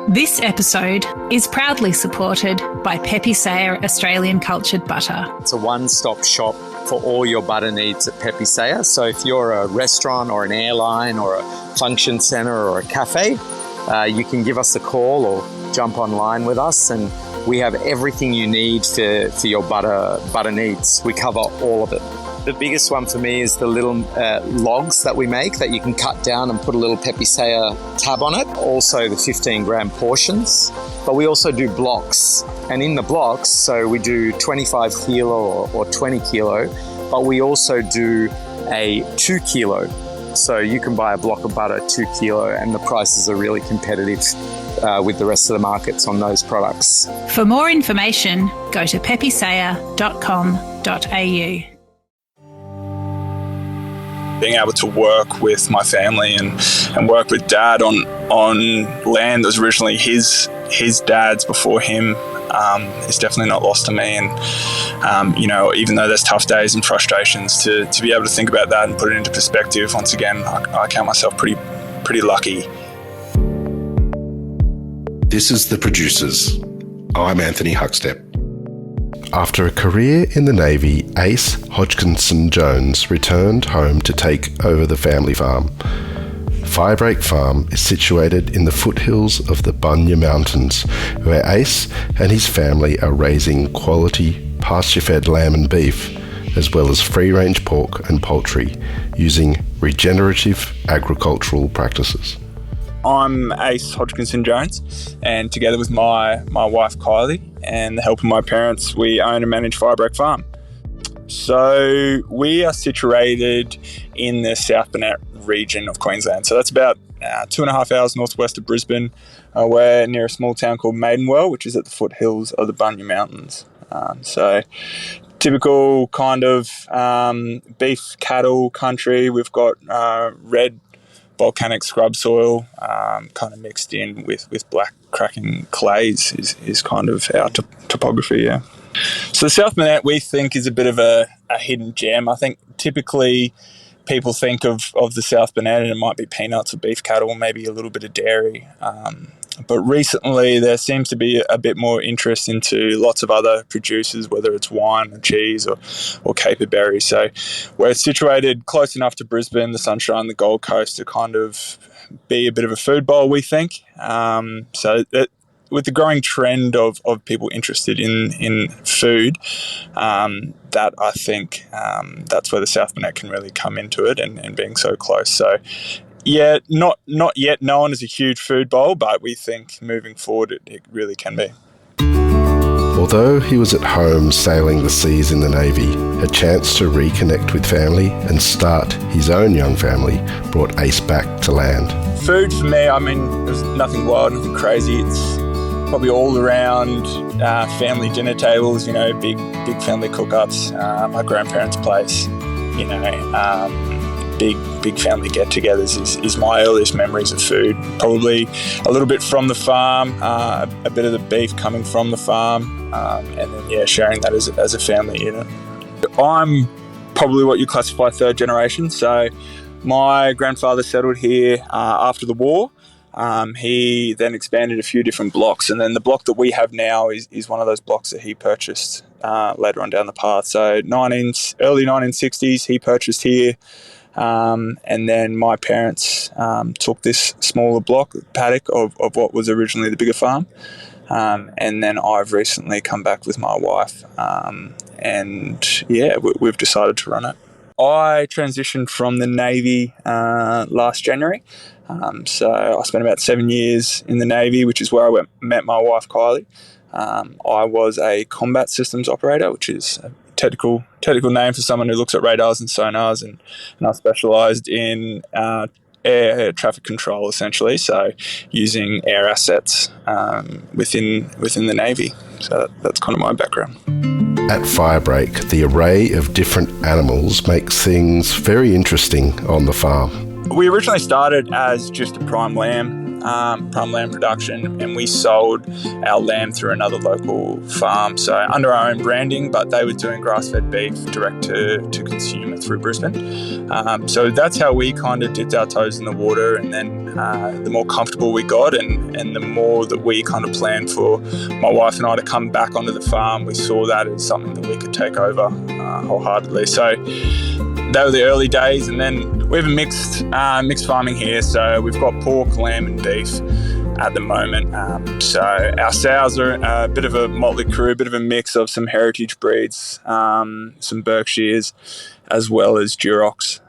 This episode is proudly supported by Pepe Sayer Australian Cultured Butter. It's a one-stop shop for all your butter needs at Pepe Sayer. So if you're a restaurant or an airline or a function centre or a cafe, you can give us a call or jump online with us, and we have everything you need for your butter needs. We cover all of it. The biggest one for me is the little logs that we make that you can cut down and put a little Pepe Sayer tab on it. Also the 15-gram portions, but we also do blocks. And in the blocks, so we do 25 kilo or 20 kilo, but we also do a 2 kilo. So you can buy a block of butter 2 kilo, and the prices are really competitive with the rest of the markets on those products. For more information, go to pepesayer.com.au. Being able to work with my family and work with Dad on land that was originally his dad's before him is definitely not lost to me. And even though there's tough days and frustrations, to be able to think about that and put it into perspective, once again, I count myself pretty lucky. This is The Producers. I'm Anthony Huckstep. After a career in the Navy, Ace Hodgkinson-Jones returned home to take over the family farm. Firebreak Farm is situated in the foothills of the Bunya Mountains, where Ace and his family are raising quality pasture-fed lamb and beef, as well as free-range pork and poultry, using regenerative agricultural practices. I'm Ace Hodgkinson-Jones, and together with my wife Kylie and the help of my parents, we own and manage Firebreak Farm. So we are situated in the South Burnett region of Queensland. So that's about 2.5 hours northwest of Brisbane. We're near a small town called Maidenwell, which is at the foothills of the Bunya Mountains. So typical kind of beef cattle country. We've got red volcanic scrub soil, kind of mixed in with black cracking clays is kind of our topography, yeah. So the South Burnett, we think, is a bit of a hidden gem. I think typically people think of the South Burnett and it might be peanuts or beef cattle, maybe a little bit of dairy. But recently there seems to be a bit more interest into lots of other producers, whether it's wine or cheese or caper berries. So we're situated close enough to Brisbane, the Sunshine, the Gold Coast to kind of be a bit of a food bowl, we think. So that, with the growing trend of people interested in food, that I think that's where the South Burnett can really come into it and being so close. So yeah, not yet known as a huge food bowl, but we think moving forward it really can be. Although he was at home sailing the seas in the Navy, a chance to reconnect with family and start his own young family brought Ace back to land. Food for me, I mean, there's nothing wild, nothing crazy. It's probably all around family dinner tables, big family cook-ups, my grandparents' place, big family get-togethers is my earliest memories of food. Probably a little bit from the farm, a bit of the beef coming from the farm, and then sharing that as a family unit. I'm probably what you classify third generation. So my grandfather settled here after the war. He then expanded a few different blocks, and then the block that we have now is one of those blocks that he purchased later on down the path. So early 1960s, he purchased here. And then my parents took this smaller block, paddock of what was originally the bigger farm. And then I've recently come back with my wife. We've decided to run it. I transitioned from the Navy last January. So I spent about 7 years in the Navy, which is where I met my wife, Kylie. I was a combat systems operator, which is a technical name for someone who looks at radars and sonars, and I specialised in air traffic control, essentially, so using air assets within the Navy. So that's kind of my background. At Firebreak, the array of different animals makes things very interesting on the farm. We originally started as just a prime lamb prime lamb production, and we sold our lamb through another local farm, so under our own branding, but they were doing grass-fed beef direct to consumer through Brisbane. So that's how we kind of dipped our toes in the water, and then the more comfortable we got and the more that we kind of planned for my wife and I to come back onto the farm, we saw that as something that we could take over wholeheartedly. So they were the early days, and then we have a mixed farming here. So we've got pork, lamb and beef at the moment. So our sows are a bit of a motley crew, a bit of a mix of some heritage breeds, some Berkshires, as well as Durocs.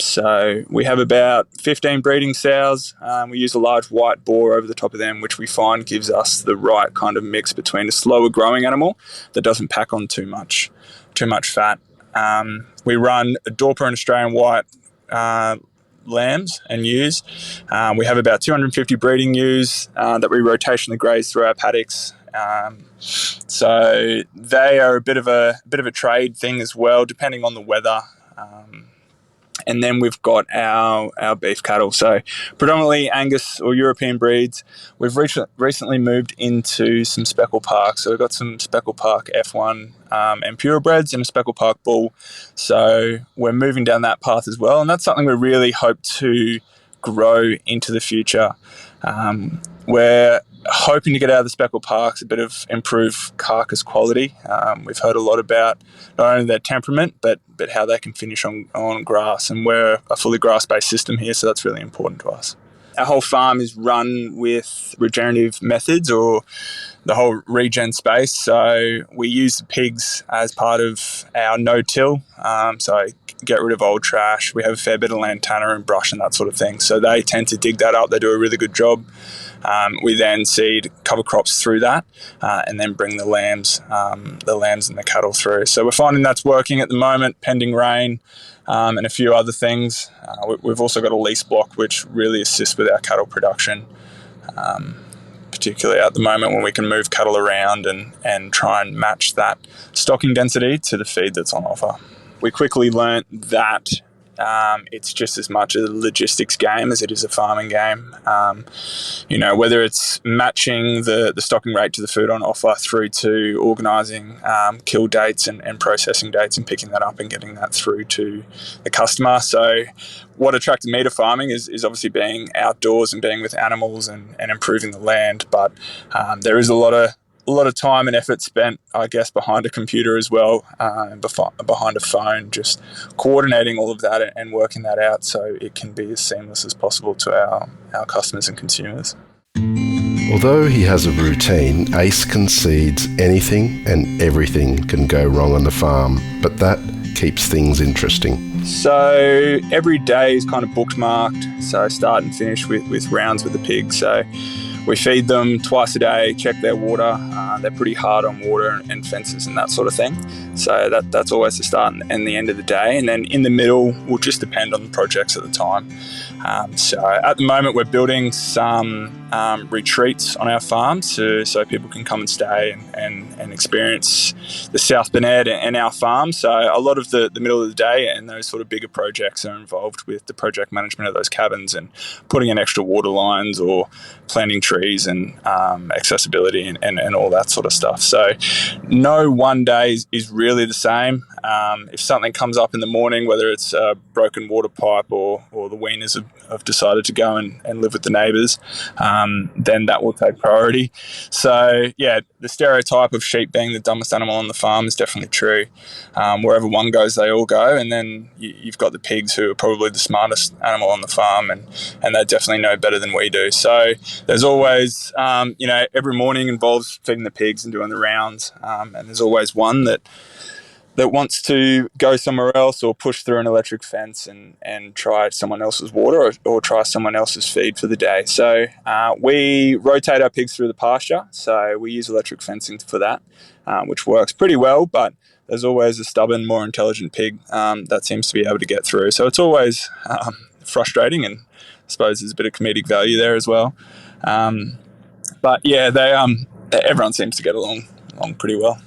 So we have about 15 breeding sows. We use a large white boar over the top of them, which we find gives us the right kind of mix between a slower growing animal that doesn't pack on too much fat. We run a Dorper and Australian white lambs and ewes. We have about 250 breeding ewes that we rotationally graze through our paddocks. So they are a bit of a trade thing as well, depending on the weather. And then we've got our beef cattle, so predominantly Angus or European breeds. We've recently moved into some Speckle Park, so we've got some Speckle Park F1 and purebreds and a Speckle Park bull. So we're moving down that path as well, and that's something we really hope to grow into the future. We're hoping to get out of the Speckle Parks a bit of improved carcass quality. We've heard a lot about not only their temperament, but how they can finish on grass, and we're a fully grass-based system here, so that's really important to us. Our whole farm is run with regenerative methods, or the whole regen space. So we use the pigs as part of our no-till, so get rid of old trash. We have a fair bit of lantana and brush and that sort of thing, so they tend to dig that up. They do a really good job. We then seed cover crops through that, and then bring the lambs and the cattle through. So we're finding that's working at the moment, pending rain, and a few other things. We've also got a lease block which really assists with our cattle production, particularly at the moment when we can move cattle around and try and match that stocking density to the feed that's on offer. We quickly learnt that it's just as much a logistics game as it is a farming game. Whether it's matching the stocking rate to the food on offer through to organising kill dates and processing dates and picking that up and getting that through to the customer. So what attracted me to farming is obviously being outdoors and being with animals and improving the land. But there is a lot of time and effort spent, I guess, behind a computer as well, and behind a phone, just coordinating all of that and working that out so it can be as seamless as possible to our customers and consumers. Although he has a routine, Ace concedes anything and everything can go wrong on the farm, but that keeps things interesting. So every day is kind of bookmarked, so start and finish with rounds with the pigs. So we feed them twice a day, check their water. They're pretty hard on water and fences and that sort of thing. So that's always the start and the end of the day. And then in the middle will just depend on the projects at the time. So at the moment we're building some retreats on our farm so people can come and stay and experience the South Burnett and our farm. So a lot of the middle of the day and those sort of bigger projects are involved with the project management of those cabins and putting in extra water lines or planting trees and accessibility and all that sort of stuff. So no one day is really the same. If something comes up in the morning, whether it's a broken water pipe or the weaners have decided to go and live with the neighbours, then that will take priority. So yeah, the stereotype of sheep being the dumbest animal on the farm is definitely true. Wherever one goes, they all go, and then you've got the pigs who are probably the smartest animal on the farm, and they definitely know better than we do. So there's always, every morning involves feeding the pigs and doing the rounds, and there's always one that wants to go somewhere else or push through an electric fence and try someone else's water or try someone else's feed for the day. So we rotate our pigs through the pasture. So we use electric fencing for that, which works pretty well, but there's always a stubborn, more intelligent pig that seems to be able to get through. So it's always frustrating, and I suppose there's a bit of comedic value there as well. But yeah, everyone seems to get along pretty well.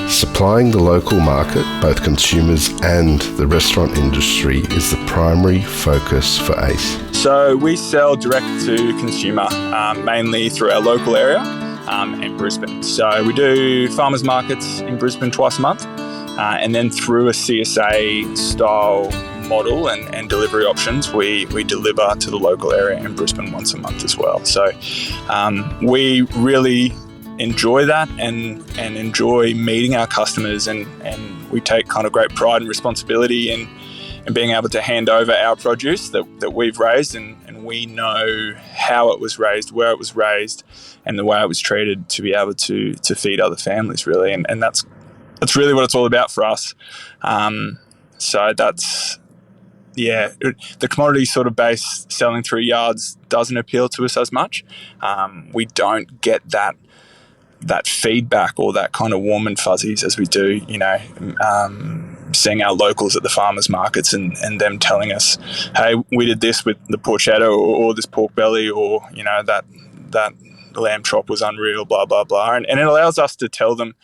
Supplying the local market, both consumers and the restaurant industry, is the primary focus for Ace. So we sell direct to consumer, mainly through our local area and Brisbane. So we do farmers markets in Brisbane twice a month, and then through a CSA style model and delivery options, we deliver to the local area in Brisbane once a month as well. So we really enjoy that and enjoy meeting our customers, and we take kind of great pride and responsibility in being able to hand over our produce that we've raised, and we know how it was raised, where it was raised, and the way it was treated to be able to feed other families, really. And that's really what it's all about for us. So that's, yeah, the commodity sort of base selling through yards doesn't appeal to us as much. We don't get that feedback or that kind of warm and fuzzies as we do, seeing our locals at the farmers markets and them telling us, hey, we did this with the porchetta or this pork belly, or, that lamb chop was unreal, blah, blah, blah. And it allows us to tell them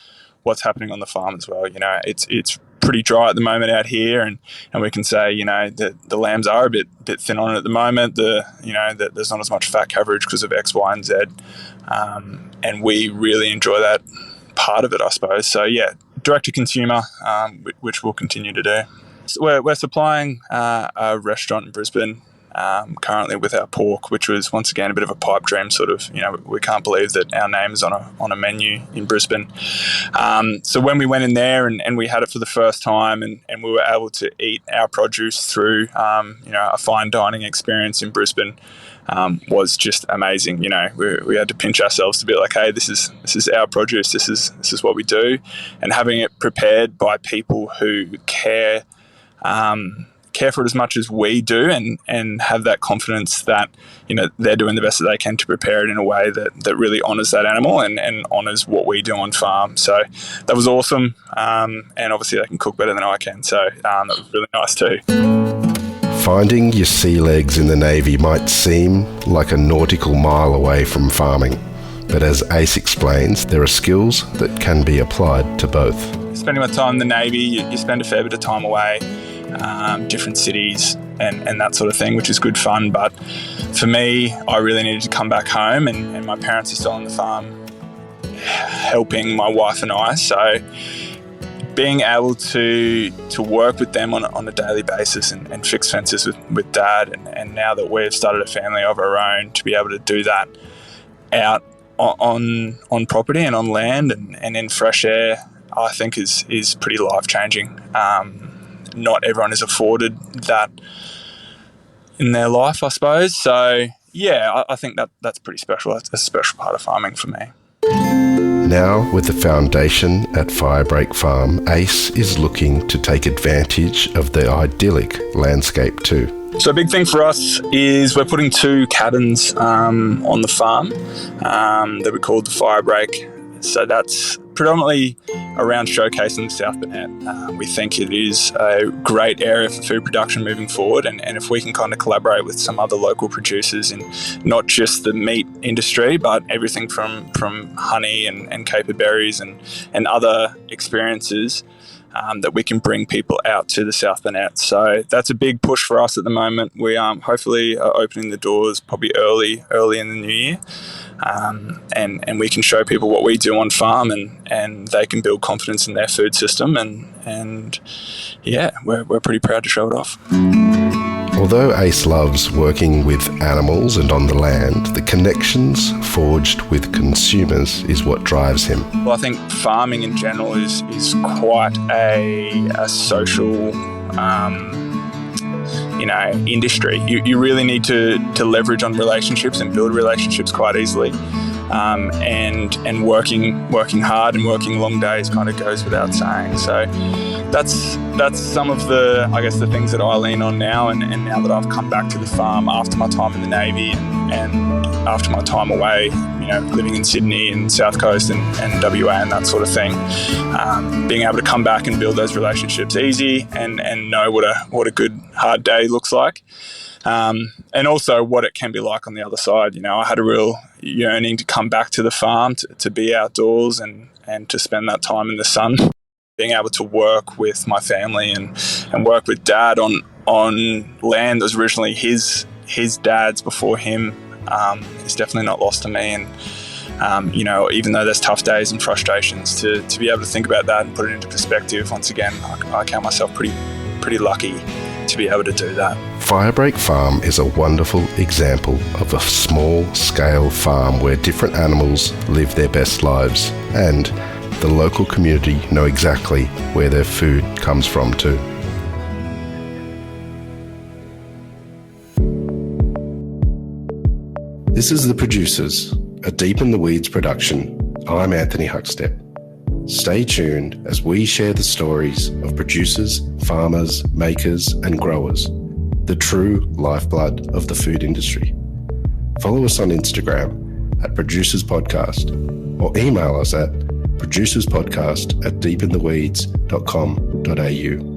what's happening on the farm as well. It's pretty dry at the moment out here, and we can say, the lambs are a bit thin on it at the moment. That there's not as much fat coverage because of X, Y, and Z. And we really enjoy that part of it, I suppose. So yeah, direct to consumer, which we'll continue to do. So we're supplying a restaurant in Brisbane currently with our pork, which was once again a bit of a pipe dream. Sort of, we can't believe that our name is on a menu in Brisbane. So when we went in there and we had it for the first time, and we were able to eat our produce through a fine dining experience in Brisbane, was just amazing. We had to pinch ourselves to be like, hey, this is our produce. This is what we do, and having it prepared by people who care for it as much as we do, and have that confidence that they're doing the best that they can to prepare it in a way that really honours that animal and honours what we do on farm. So that was awesome, and obviously they can cook better than I can, so that was really nice too. Finding your sea legs in the Navy might seem like a nautical mile away from farming, but as Ace explains, there are skills that can be applied to both. Spending my time in the Navy, you spend a fair bit of time away, different cities and that sort of thing, which is good fun. But for me, I really needed to come back home, and my parents are still on the farm helping my wife and I. So being able to work with them on a daily basis and fix fences with Dad, and now that we've started a family of our own, to be able to do that out on property and on land and in fresh air, I think is pretty life-changing. Not everyone is afforded that in their life, I suppose. So yeah, I think that's pretty special. That's a special part of farming for me. Now, with the foundation at Firebreak Farm, Ace is looking to take advantage of the idyllic landscape too. So a big thing for us is we're putting 2 cabins on the farm that we call the Firebreak. So that's predominantly around showcasing the South Burnett. We think it is a great area for food production moving forward, and if we can kind of collaborate with some other local producers in not just the meat industry, but everything from honey and caper berries and other experiences, that we can bring people out to the South Burnett. So that's a big push for us at the moment. We hopefully are opening the doors probably early in the new year, and we can show people what we do on farm, and they can build confidence in their food system, and yeah, we're pretty proud to show it off. Although Ace loves working with animals and on the land, the connections forged with consumers is what drives him. Well, I think farming in general is quite a social industry. You really need to leverage on relationships and build relationships quite easily. And working hard and working long days kind of goes without saying. So that's some of the, I guess, the things that I lean on now, and now that I've come back to the farm after my time in the Navy and after my time away, living in Sydney and South Coast and WA and that sort of thing, being able to come back and build those relationships easy and know what a good hard day looks like. And also what it can be like on the other side. I had a real yearning to come back to the farm, to be outdoors and to spend that time in the sun. Being able to work with my family and work with Dad on land that was originally his his dads before him is definitely not lost to me. And even though there's tough days and frustrations, to be able to think about that and put it into perspective, once again, I count myself pretty lucky to be able to do that. Firebreak Farm is a wonderful example of a small-scale farm where different animals live their best lives, and the local community know exactly where their food comes from too. This is The Producers, a Deep in the Weeds production. I'm Anthony Huckstep. Stay tuned as we share the stories of producers, farmers, makers and growers, the true lifeblood of the food industry. Follow us on Instagram at Producers Podcast or email us at producerspodcast@deepintheweeds.com.au.